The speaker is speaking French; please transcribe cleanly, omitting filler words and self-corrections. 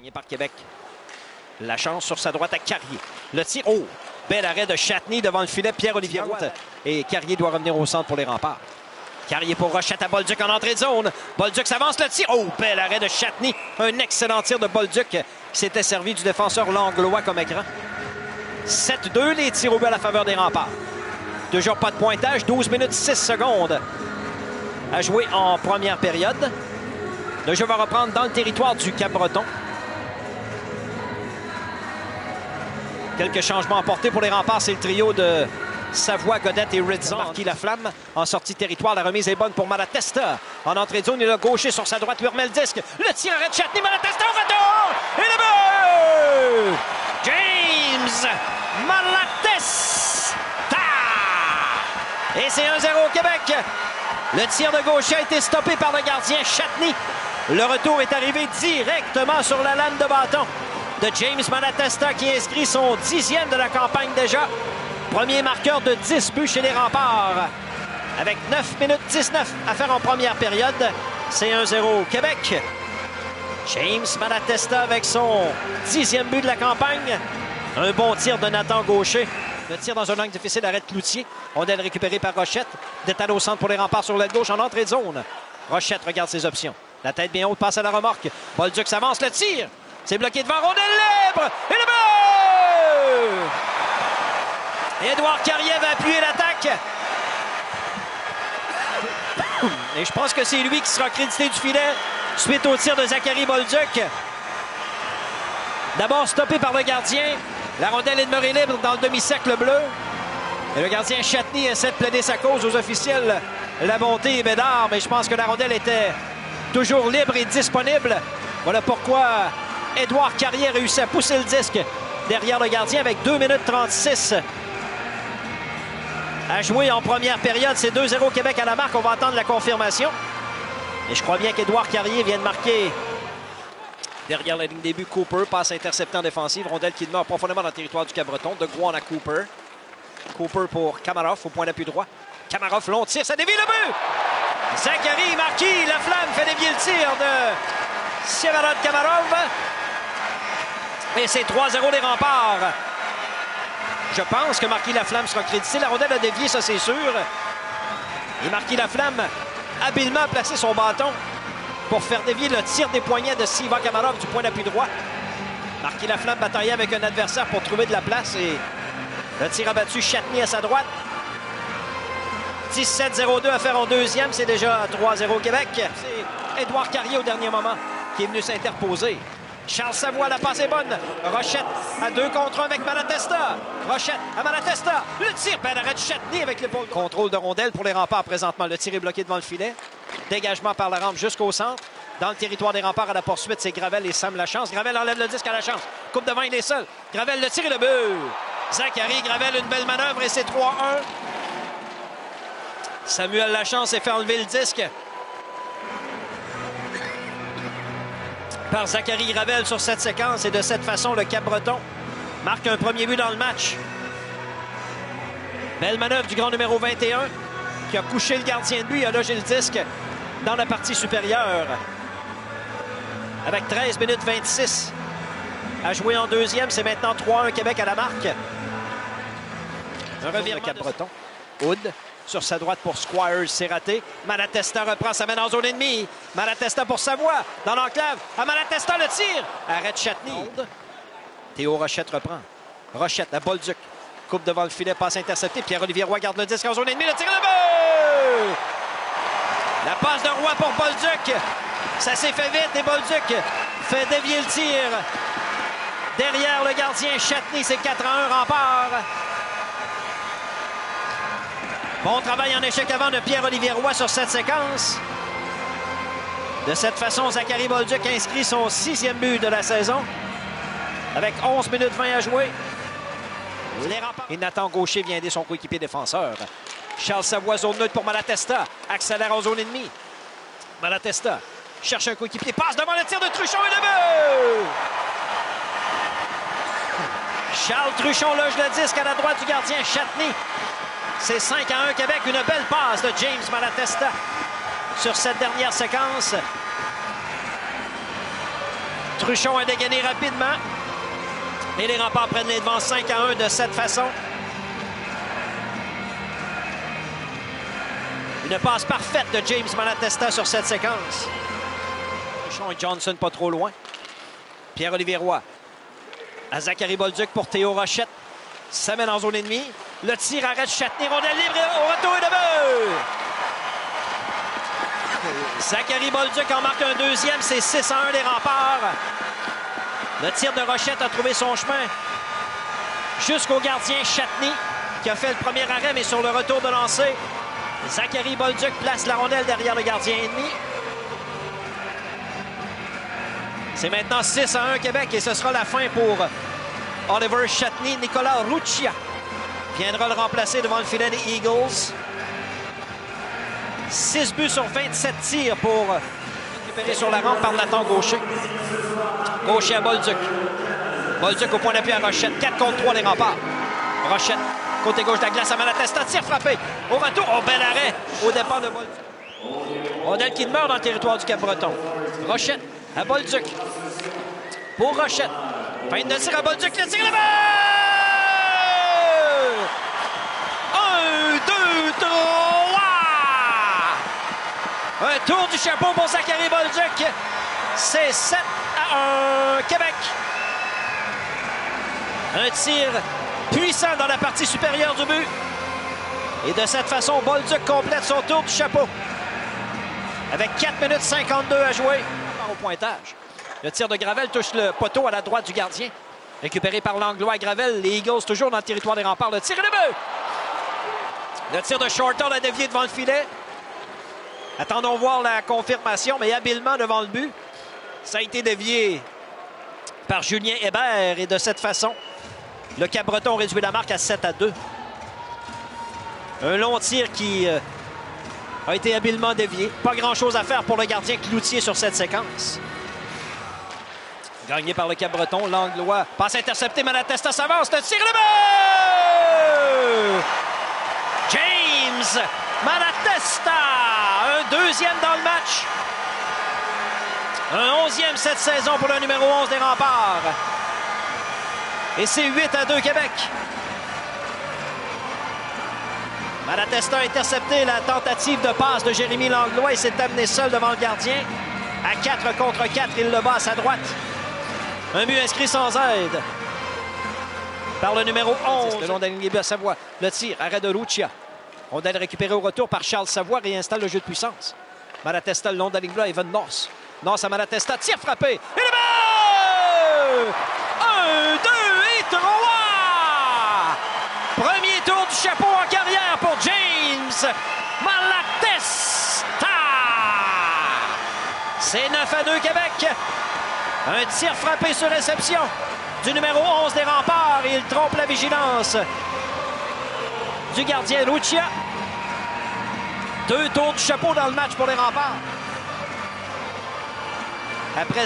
Gagné par Québec. La chance sur sa droite à Carrier. Le tir. Oh! Bel arrêt de Châtenay devant le filet. Pierre-Olivier Roy. Et Carrier doit revenir au centre pour les remparts. Carrier pour Rochette à Bolduc en entrée de zone. Bolduc s'avance, le tir. Oh! Bel arrêt de Châtenay. Un excellent tir de Bolduc qui s'était servi du défenseur langlois comme écran. 7-2, les tirs au but à la faveur des remparts. Toujours pas de pointage. 12 minutes 6 secondes à jouer en première période. Le jeu va reprendre dans le territoire du Cap-Breton. Quelques changements apportés pour les remparts. C'est le trio de Savoie, Godette et Ridzon. Marquis Laflamme en sortie de territoire. La remise est bonne pour Malatesta. En entrée de zone, il a gaucher sur sa droite. Lui remet le disque. Le tir arrête Châtenay. Malatesta au retour. Et le but! James Malatesta! Et c'est 1-0 au Québec. Le tir de gaucher a été stoppé par le gardien Châtenay. Le retour est arrivé directement sur la lame de bâton de James Malatesta qui inscrit son 10e de la campagne déjà. Premier marqueur de 10 buts chez les remparts. Avec 9 minutes 19 à faire en première période, c'est 1-0 au Québec. James Malatesta avec son 10e but de la campagne. Un bon tir de Nathan Gaucher. Le tir dans un angle difficile arrête Cloutier. Rondelle récupérée par Rochette. Détale au centre pour les remparts sur l'aile gauche en entrée de zone. Rochette regarde ses options. La tête bien haute, passe à la remorque. Bolduc s'avance, le tir. C'est bloqué devant, rondelle libre. Et le but! Édouard Carrier va appuyer l'attaque. Et je pense que c'est lui qui sera crédité du filet suite au tir de Zachary Bolduc. D'abord stoppé par le gardien. La rondelle est demeurée libre dans le demi-cercle bleu. Et le gardien Châtenay essaie de plaider sa cause aux officiels. La montée et Bédard, mais je pense que la rondelle était toujours libre et disponible. Voilà pourquoi Édouard Carrier réussit à pousser le disque derrière le gardien avec 2 minutes 36 à jouer en première période. C'est 2-0 Québec à la marque. On va attendre la confirmation. Et je crois bien qu'Édouard Carrier vient de marquer derrière la ligne des buts. Cooper passe intercepté en défensive. Rondelle qui demeure profondément dans le territoire du Cap-Breton. De Gouin à Cooper. Cooper pour Kamarov au point d'appui droit. Kamarov, long tir, ça dévie le but! Zachary Marquis Laflamme fait dévier le tir de Sievarad Kamarov. Et c'est 3-0 les remparts. Je pense que Marquis Laflamme sera crédité. La rondelle a dévié, ça c'est sûr. Et Marquis Laflamme habilement placé son bâton pour faire dévier le tir des poignets de Siva Kamarov du point d'appui droit. Marquis Laflamme bataillait avec un adversaire pour trouver de la place et le tir abattu Châtenay à sa droite. 17-0-2 à faire en deuxième. C'est déjà 3-0 Québec. C'est Édouard Carrier au dernier moment qui est venu s'interposer. Charles Savoie, la passe est bonne. Rochette à 2 contre 1 avec Malatesta. Rochette à Malatesta. Le tir, ben arrête Châtenay avec l'épaule. Contrôle de rondelle pour les remparts présentement. Le tir est bloqué devant le filet. Dégagement par la rampe jusqu'au centre. Dans le territoire des remparts à la poursuite, c'est Gravel et Sam Lachance. Gravel enlève le disque à la chance. Coupe devant, il est seul. Gravel, le tir et le but. Zachary Gravel, une belle manœuvre et c'est 3-1. Samuel Lachance est fait enlever le disque par Zachary Gravel sur cette séquence. Et de cette façon, le Cap-Breton marque un premier but dans le match. Belle manœuvre du grand numéro 21 qui a couché le gardien de but et a logé le disque dans la partie supérieure. Avec 13 minutes 26 à jouer en deuxième, c'est maintenant 3-1 Québec à la marque. Un revirement Cap-Breton. Hood sur sa droite pour Squires, c'est raté. Malatesta reprend sa main en zone ennemie. Malatesta pour Savoie, dans l'enclave. À Malatesta, le tir. Arrête Châtenay. Théo Rochette reprend. Rochette, à Bolduc. Coupe devant le filet, passe interceptée. Pierre-Olivier Roy garde le disque en zone ennemie. Le tir de but! La passe de Roy pour Bolduc. Ça s'est fait vite et Bolduc fait dévier le tir. Derrière le gardien Châtenay, c'est 4-1 rempart. Bon travail en échec avant de Pierre-Olivier Roy sur cette séquence. De cette façon, Zachary Bolduc inscrit son 6e but de la saison. Avec 11 minutes 20 à jouer. Et Nathan Gaucher vient aider son coéquipier défenseur. Charles Savoie, zone neutre pour Malatesta. Accélère en zone ennemie. Malatesta cherche un coéquipier. Passe devant le tir de Truchon et le but! Charles Truchon loge le disque à la droite du gardien Châtenay. C'est 5-1 Québec. Une belle passe de James Malatesta sur cette dernière séquence. Truchon a dégainé rapidement. Et les Remparts prennent les devants 5-1 de cette façon. Une passe parfaite de James Malatesta sur cette séquence. Truchon et Johnson pas trop loin. Pierre-Olivier Roy à Zachary Bolduc pour Théo Rochette. Ça mène en zone ennemie. Le tir arrête Châtenay. Rondelle libre au retour et de but! Zachary Bolduc en marque un deuxième. C'est 6-1 les Remparts. Le tir de Rochette a trouvé son chemin jusqu'au gardien Châtenay qui a fait le premier arrêt, mais sur le retour de lancer, Zachary Bolduc place la rondelle derrière le gardien ennemi. C'est maintenant 6-1 Québec et ce sera la fin pour Oliver Châtenay. Nicolas Ruccia viendra le remplacer devant le filet des Eagles. 6 buts sur 27 tirs pour récupérer sur la rampe par Nathan Gaucher. Gaucher à Bolduc. Bolduc au point d'appui à Rochette. 4 contre 3 les Remparts. Rochette, côté gauche de la glace à Malatesta. Tir frappé. Au retour, oh, bel arrêt au départ de Bolduc. Rondelle qui demeure dans le territoire du Cap-Breton. Rochette à Bolduc. Pour Rochette. Fin de tir à Bolduc. Le tir est là-bas! 1, 2, 3! Un tour du chapeau pour Zachary Bolduc. C'est 7-1 Québec. Un tir puissant dans la partie supérieure du but. Et de cette façon, Bolduc complète son tour du chapeau. Avec 4 minutes 52 à jouer. Au pointage. Le tir de Gravel touche le poteau à la droite du gardien. Récupéré par l'Anglois Gravel. Les Eagles toujours dans le territoire des Remparts. Le tir est le but! Le tir de Shortall a dévié devant le filet. Attendons voir la confirmation, mais habilement devant le but. Ça a été dévié par Julien Hébert. Et de cette façon, le Cap-Breton réduit la marque à 7-2. Un long tir qui a été habilement dévié. Pas grand-chose à faire pour le gardien Cloutier sur cette séquence. Gagné par le Cap-Breton, l'Anglois. Passe interceptée, Malatesta s'avance. Le tir le but! James Malatesta! Un deuxième dans le match. Un 11e cette saison pour le numéro 11 des Remparts. Et c'est 8-2 Québec. Malatesta a intercepté la tentative de passe de Jérémy Langlois et s'est amené seul devant le gardien. À 4 contre 4, il le bat à sa droite. Un but inscrit sans aide par le numéro 11. Le long de la ligne des buts à Savoie. Le tir, arrêt de Lucia. Rondelle récupérée au retour par Charles Savoie, réinstalle le jeu de puissance. Malatesta le long de la ligne bleue, Evan North. North à Malatesta, tir frappé. Et le but! 1, 2 et 3! Premier tour du chapeau en carrière pour James Malatesta! C'est 9-2 Québec. Un tir frappé sur réception du numéro 11 des Remparts. Il trompe la vigilance du gardien Lucia. 2 tours du chapeau dans le match pour les Remparts. Après